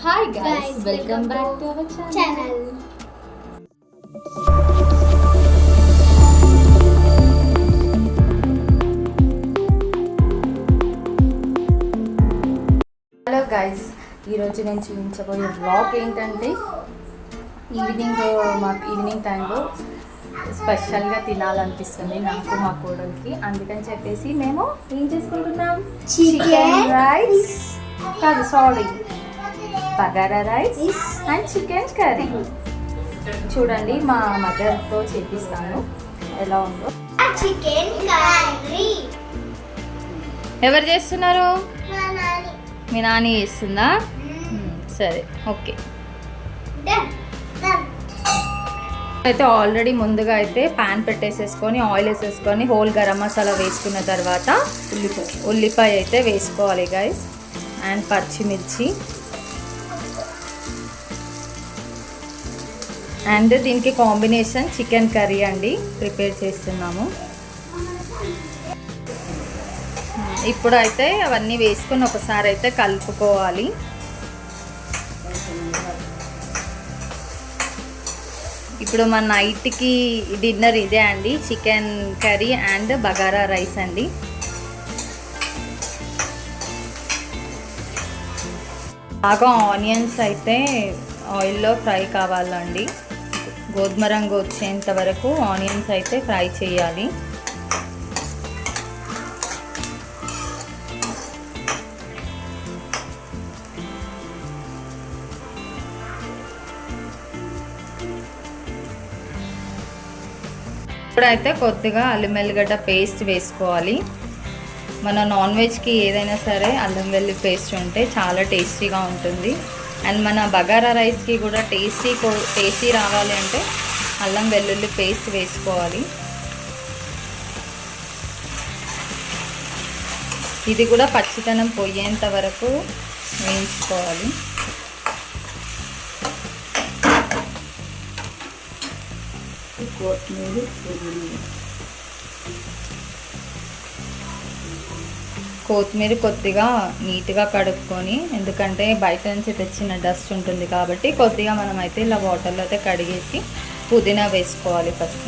Hi guys, welcome back to our channel. Hello guys, ఈరోజు నేను చూపించబోయే వ్లాగ్ ఏంటంటే ఈవినింగ్ టైంలో స్పెషల్గా తినాలనిపిస్తుంది నాకు మా కోడలికి. అందుకని చెప్పేసి మేము ఏం చేసుకుంటున్నాం, chicken rice bagara rice and chicken curry. చూడండి, మా మదర్తో చేపిస్తాను ఎలా ఉందో. చికెన్ కర్రీ ఎవరు చేస్తున్నారు? మీ నాని చేస్తుందా? సరే, ఓకే. అయితే ఆల్రెడీ ముందుగా అయితే ప్యాన్ పెట్టేసేసుకొని ఆయిల్ వేసేసుకొని హోల్ గరం మసాలా వేసుకున్న తర్వాత ఉల్లిపాయ అయితే వేసుకోవాలి గైస్, అండ్ పచ్చిమిర్చి. అండ్ దీనికి కాంబినేషన్ చికెన్ కర్రీ అండి ప్రిపేర్ చేస్తున్నాము. ఇప్పుడు అయితే అవన్నీ వేసుకొని ఒకసారి అయితే కలుపుకోవాలి. ఇప్పుడు మన నైట్కి డిన్నర్ ఇదే అండి, chicken curry and bagara rice అండి. బాగా ఆనియన్స్ అయితే ఆయిల్లో ఫ్రై కావాలండి, గోధుమ రంగు వచ్చేంత వరకు ఆనియన్స్ అయితే ఫ్రై చేయాలి. ఇప్పుడైతే కొద్దిగా అల్లం వెల్లిగడ్డ పేస్ట్ వేసుకోవాలి. మన నాన్ వెజ్కి ఏదైనా సరే అల్లం వెల్లి పేస్ట్ ఉంటే చాలా టేస్టీగా ఉంటుంది. అండ్ మన బగారా రైస్కి కూడా టేస్టీ రావాలి అంటే అల్లం వెల్లుల్లి పేస్ట్ వేసుకోవాలి. ఇది కూడా పచ్చితనం పోయేంత వరకు వేయించుకోవాలి. కొత్తిమీర కొద్దిగా నీట్గా కడుక్కొని, ఎందుకంటే బయట నుంచి తెచ్చిన డస్ట్ ఉంటుంది కాబట్టి కొద్దిగా మనం అయితే ఇలా వాటర్లో అయితే కడిగేసి పుదీనా వేసుకోవాలి ఫస్ట్.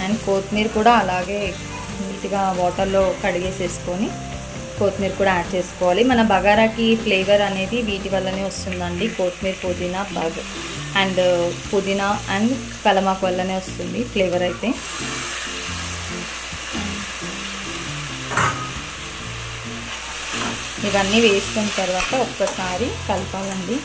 అండ్ కొత్తిమీర కూడా అలాగే నీట్గా వాటర్లో కడిగేసేసుకొని కొత్తిమీర కూడా యాడ్ చేసుకోవాలి. మన బగారాకి ఫ్లేవర్ అనేది వీటి వల్లనే వస్తుందండి, కొత్తిమీర పుదీనా అండ్ పుదీనా అండ్ కలమాకు వల్లనే వస్తుంది ఫ్లేవర్ అయితే. ఇవన్నీ వేసుకున్న తర్వాత ఒక్కసారి కలపాలండి.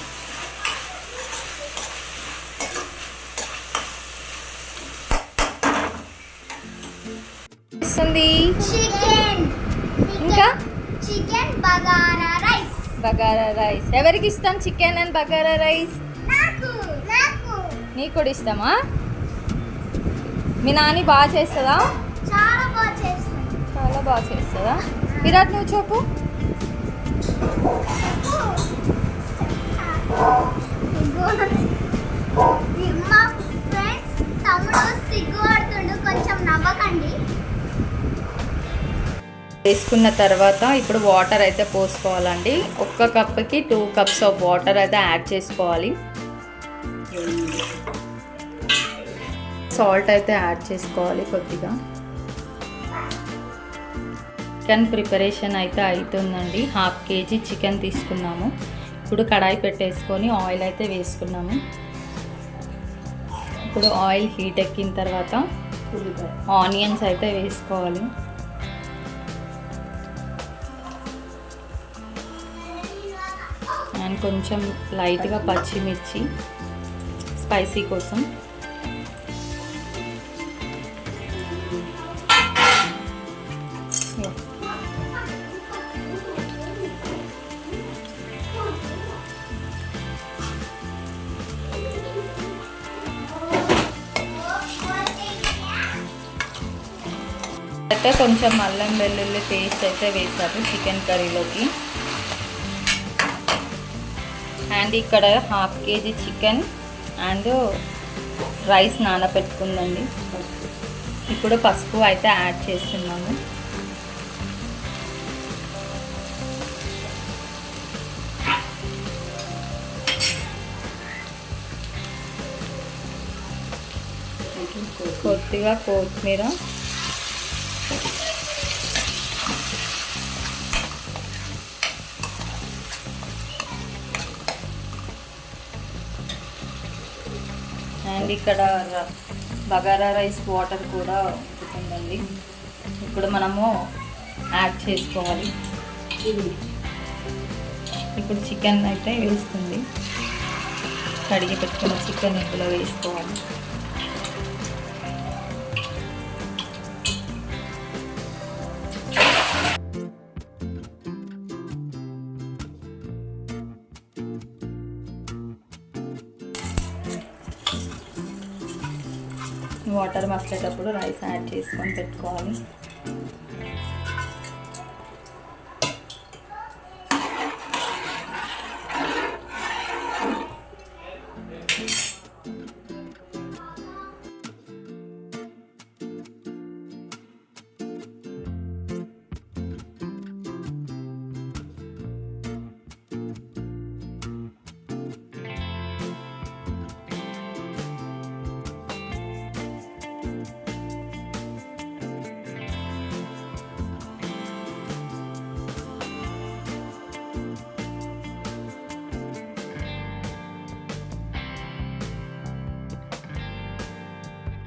ఇంకా చికెన్ బగారా రైస్ ఎవరికి ఇష్టం? చికెన్ అండ్ బగారా రైస్ నీకు కూడా ఇష్టమా? మీ నాని బాగా చేస్తుందా? చాలా బాగా చేస్తుందా? విరాట్ నువ్వు చెప్పు. వేసుకున్న తర్వాత ఇప్పుడు వాటర్ అయితే పోసుకోవాలండి. ఒక్క కప్కి 2 cups ఆఫ్ వాటర్ అయితే యాడ్ చేసుకోవాలి. సాల్ట్ అయితే యాడ్ చేసుకోవాలి కొద్దిగా. చికెన్ ప్రిపరేషన్ అయితే అవుతుందండి. 1/2 kg చికెన్ తీసుకున్నాము. ఇప్పుడు కడాయి పెట్టేసుకొని ఆయిల్ అయితే వేసుకున్నాము. ఇప్పుడు ఆయిల్ హీట్ ఎక్కిన తర్వాత ఆనియన్స్ అయితే వేసుకోవాలి. అండ్ కొంచెం లైట్గా పచ్చిమిర్చి స్పైసీ కోసం. అయితే కొంచెం అల్లం వెల్లుల్లి పేస్ట్ అయితే వేసారు చికెన్ కర్రీలోకి. అండ్ ఇక్కడ 1/2 kg చికెన్ అండ్ రైస్ నానబెట్టుకుందండి. ఇప్పుడు పసుపు అయితే యాడ్ చేస్తున్నాము. కొద్దిగా కొత్తిమీర, అండ్ ఇక్కడ బగారా రైస్ వాటర్ కూడా ఉడుకుతుందండి. ఇప్పుడు మనము యాడ్ చేసుకోవాలి. ఇప్పుడు చికెన్ అయితే వేస్తుంది. కడిగి పెట్టుకున్న చికెన్ ఇందులో వేసుకోవాలి. వాటర్ మసిలేటప్పుడు రైస్ యాడ్ చేసుకొని పెట్టుకోవాలి.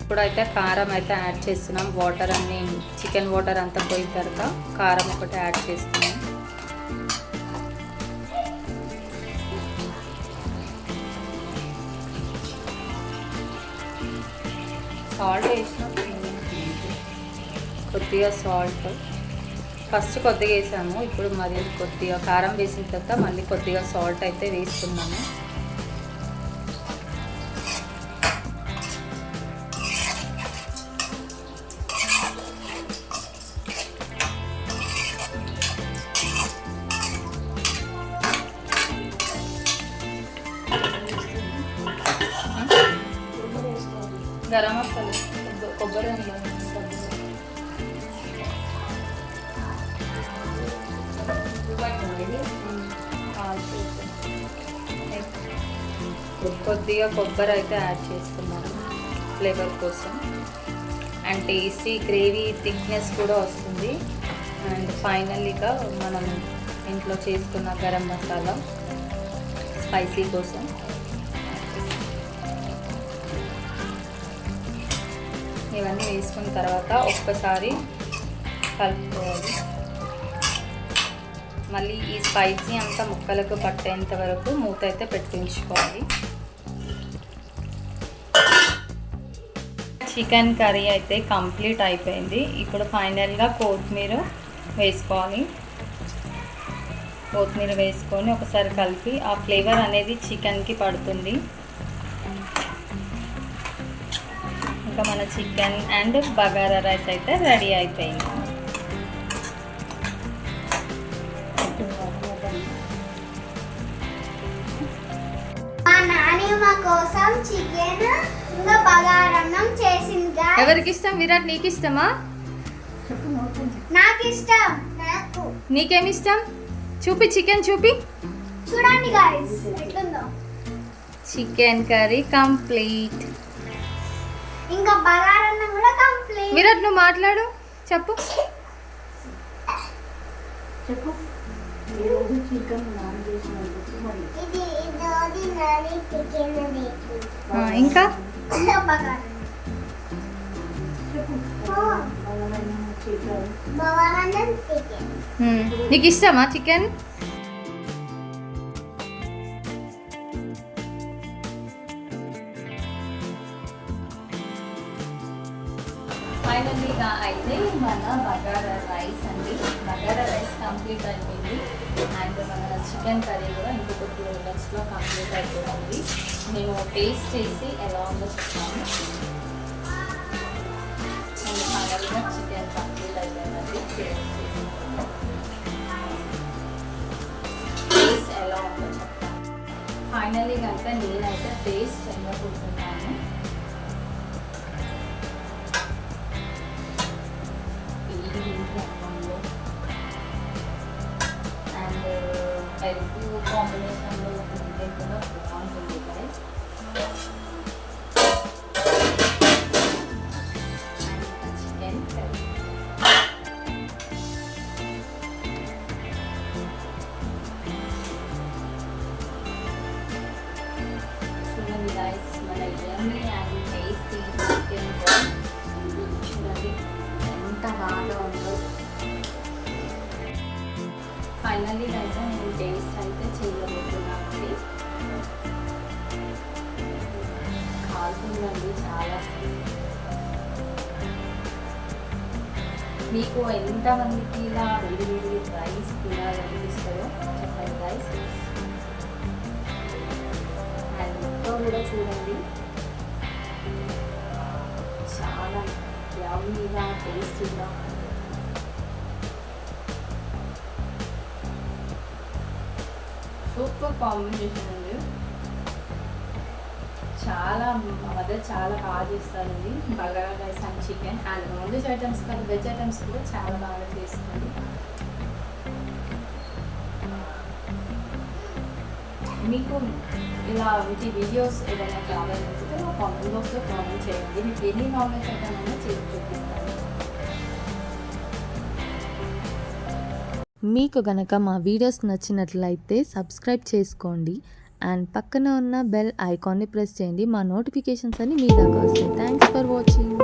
ఇప్పుడైతే కారం అయితే యాడ్ చేస్తున్నాం. వాటర్ అన్ని చికెన్ వాటర్ అంతా పోయిన తర్వాత కారం ఒకటి యాడ్ చేస్తున్నాం. సాల్ట్ వేసినాం, కొద్దిగా సాల్ట్ ఫస్ట్ కొద్దిగా వేసాము. ఇప్పుడు మరి కొద్దిగా కారం వేసిన తర్వాత మళ్ళీ కొద్దిగా సాల్ట్ అయితే వేస్తున్నాము. గరం మసాలా, కొబ్బరి కొద్దిగా కొబ్బరి అయితే యాడ్ చేస్తున్నాను ఫ్లేవర్ కోసం. అండ్ టేస్టీ గ్రేవీ థిక్నెస్ కూడా వస్తుంది. అండ్ ఫైనల్లీగా మనం ఇంట్లో చేసుకున్న గరం మసాలా స్పైసీ కోసం ఇవన్నీ వేసుకున్న తర్వాత ఒక్కసారి కలుపుకోవాలి. మళ్ళీ ఈ స్పైసీ అంతా ముక్కలకు పట్టేంత వరకు మూత అయితే పెట్టించుకోవాలి. చికెన్ కర్రీ అయితే కంప్లీట్ అయిపోయింది. ఇప్పుడు ఫైనల్గా కొత్తిమీర వేసుకోవాలి. కొత్తిమీర వేసుకొని ఒకసారి కలిపి ఆ ఫ్లేవర్ అనేది చికెన్కి పడుతుంది. ఇంకా మన చికెన్ అండ్ బగారా రైస్ అయితే రెడీ అయిపోయింది. మా నాన్నమ్మ కోసం చికెన్ ఇంకా బగారన్నం చేసింది. ఎవరికి ఇష్టం? విరాట్ నీకు ఇష్టమా? నాకు ఇష్టం. నీకేమి ఇష్టం? చూపి, చికెన్ చూపి. చూడండి గాయ్స్ ఎట్లుందో. Chicken curry complete. ఇంకా బగారన్నం కూడా కంప్లీట్. విరాట్ నువ్వు మాట్లాడు, చెప్పు. ఇంకా నీకు ఇష్టమా చికెన్? ఫైనల్లీగా అయితే మన బగారా రైస్ అండి. బగారా రైస్ కంప్లీట్ అయిపోయింది. అండ్ మన చికెన్ కర్రీ కూడా ఇంకొక 2 మినిట్స్లో కంప్లీట్ అయిపోతుంది. నేను టేస్ట్ చేసి ఎలా ఉందో చెప్తాను. అండ్ ఫైనల్గా చికెన్ కంప్లీట్ అయిపోయిందండి. టేస్ట్ ఎలా ఉందో చెప్తాను. ఫైనల్లీగా అయితే నేనైతే టేస్ట్ చేయకుంటున్నాను. అండ్ పెరుగు కాంబినేషన్లో ఉంటే కూడా బాగుంటుంది గైస్. మీకు ఎంతమందికి ఇలా వేడి వేడి రైస్ తినాలనిపిస్తుందో చెప్పండి రైస్. అండ్ ఇంకా కూడా చూడండి, చాలా యమ్మీగా టేస్టీగా సూపర్ కాంబినేషన్ అండి. చాలా మా మదర్ చాలా బాగా చేస్తారండి bagara rice and chicken. And non veg items కాదు, వెజ్ ఐటమ్స్ కూడా చాలా బాగా చేస్తుంది. మీకు ఇలా వీటి వీడియోస్ ఏదైనా కావాలనుకుంటే మా కామెంట్ బాక్స్లో కామెంట్ చేయండి. మీకు ఎన్ని నాన్ వెజ్ ఐటమ్ అయినా చేసి చూపిస్తాను. మీకు గనక మా వీడియోస్ నచ్చినట్లయితే సబ్స్క్రైబ్ చేసుకోండి అండ్ పక్కన ఉన్న బెల్ ఐకాన్ని ప్రెస్ చేయండి. మా నోటిఫికేషన్స్ అన్ని మీ దాకా వస్తాయి. Thanks for watching.